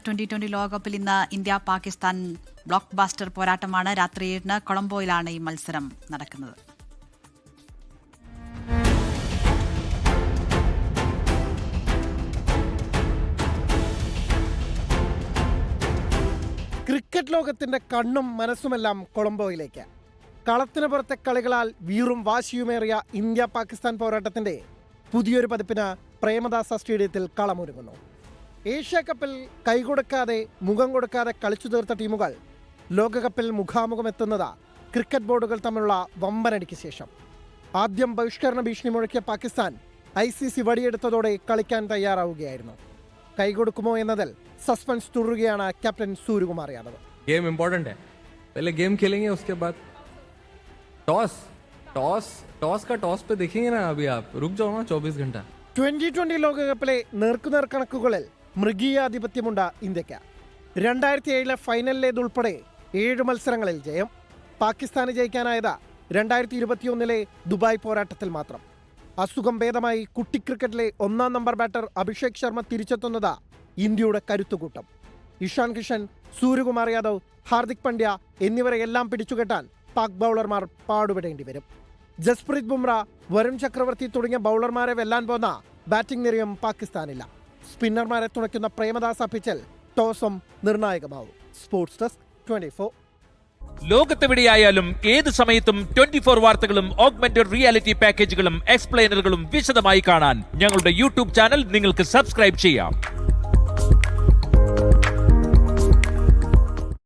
T20 ലോകകപ്പിൽ ഇന്ന് India Pakistan block ബാസ്റ്റർ പോരാട്ടമാണ്. രാത്രി 7-ന് കൊളംബോയിലാണ് ഈ മത്സരം നടക്കുന്നത്. ക്രിക്കറ്റ് ലോകത്തിന്റെ കണ്ണും മനസ്സുമെല്ലാം കൊളംബോയിലേക്ക്. കളത്തിന് പുറത്തെ കളികളാൽ വീറും വാശിയുമേറിയ ഇന്ത്യ പാകിസ്ഥാൻ പോരാട്ടത്തിന്റെ പുതിയൊരു പതിപ്പിന് പ്രേമദാസ സ്റ്റേഡിയത്തിൽ കളമൊരുങ്ങുന്നു. ഏഷ്യ കപ്പിൽ കൈകൊടുക്കാതെ മുഖം കൊടുക്കാതെ കളിച്ചു തീർത്ത ടീമുകൾ ലോകകപ്പിൽ മുഖാമുഖം എത്തുന്നത് ക്രിക്കറ്റ് ബോർഡുകൾ തമ്മിലുള്ള വമ്പനടിക്ക് ശേഷം. ആദ്യം ബഹിഷ്കരണ ഭീഷണി മുഴക്കിയ പാകിസ്ഥാൻ ICC വടിയെടുത്തതോടെ കളിക്കാൻ തയ്യാറാവുകയായിരുന്നു. കൈകൊടുക്കുമോ എന്നതിൽ സസ്പെൻസ് തുടരുകയാണ് captain Suryakumar Yadav. Game important है, पहले गेम खेलेंगे, उसके बाद टॉस का टॉस पे देखेंगे ना. अभी आप रुक जाओ ना 24 घंटा. 2020 ലോകകപ്പിലെ നേർക്കുനേർ കണക്കുകളിൽ മൃഗീയാധിപത്യമുണ്ട് ഇന്ത്യക്ക്. 2007 ഫൈനലിലേതുൾപ്പെടെ 7 മത്സരങ്ങളിൽ ജയം. പാകിസ്ഥാന് ജയിക്കാനായത് 2021 ദുബായ് പോരാട്ടത്തിൽ മാത്രം. അസുഖം ഭേദമായി കുട്ടി ക്രിക്കറ്റിലെ 1-ാം നമ്പർ ബാറ്റർ അഭിഷേക് ശർമ്മ തിരിച്ചെത്തുന്നത് ഇന്ത്യയുടെ കരുത്തുകൂട്ടം. ഇഷാൻ കിഷൻ, സൂര്യകുമാർ യാദവ്, ഹാർദിക് പാണ്ഡ്യ എന്നിവരെയെല്ലാം പിടിച്ചുകെട്ടാൻ പാക് ബൗളർമാർ പാടുപെടേണ്ടി വരും. ജസ്പ്രീത് ബുംറ, വരുൺ ചക്രവർത്തി തുടങ്ങിയ ബൗളർമാരെ വെല്ലാൻ പോന്ന ബാറ്റിംഗ് നിരയും പാകിസ്ഥാനില്ല. സ്പിന്നർമാരെ തുണയ്ക്കുന്ന പ്രേമദാസ പിച്ചിൽ ടോസും നിർണായകമാവും. Sports desk 24. ലോകത്തെവിടെയായാലും ഏത് സമയത്തും 24 വാർത്തകളും ഓഗ്മെന്റഡ് റിയാലിറ്റി പാക്കേജുകളും എക്സ്പ്ലെയിനറുകളും വിശദമായി കാണാൻ ഞങ്ങളുടെ യൂട്യൂബ് ചാനൽ നിങ്ങൾക്ക് സബ്സ്ക്രൈബ് ചെയ്യാം.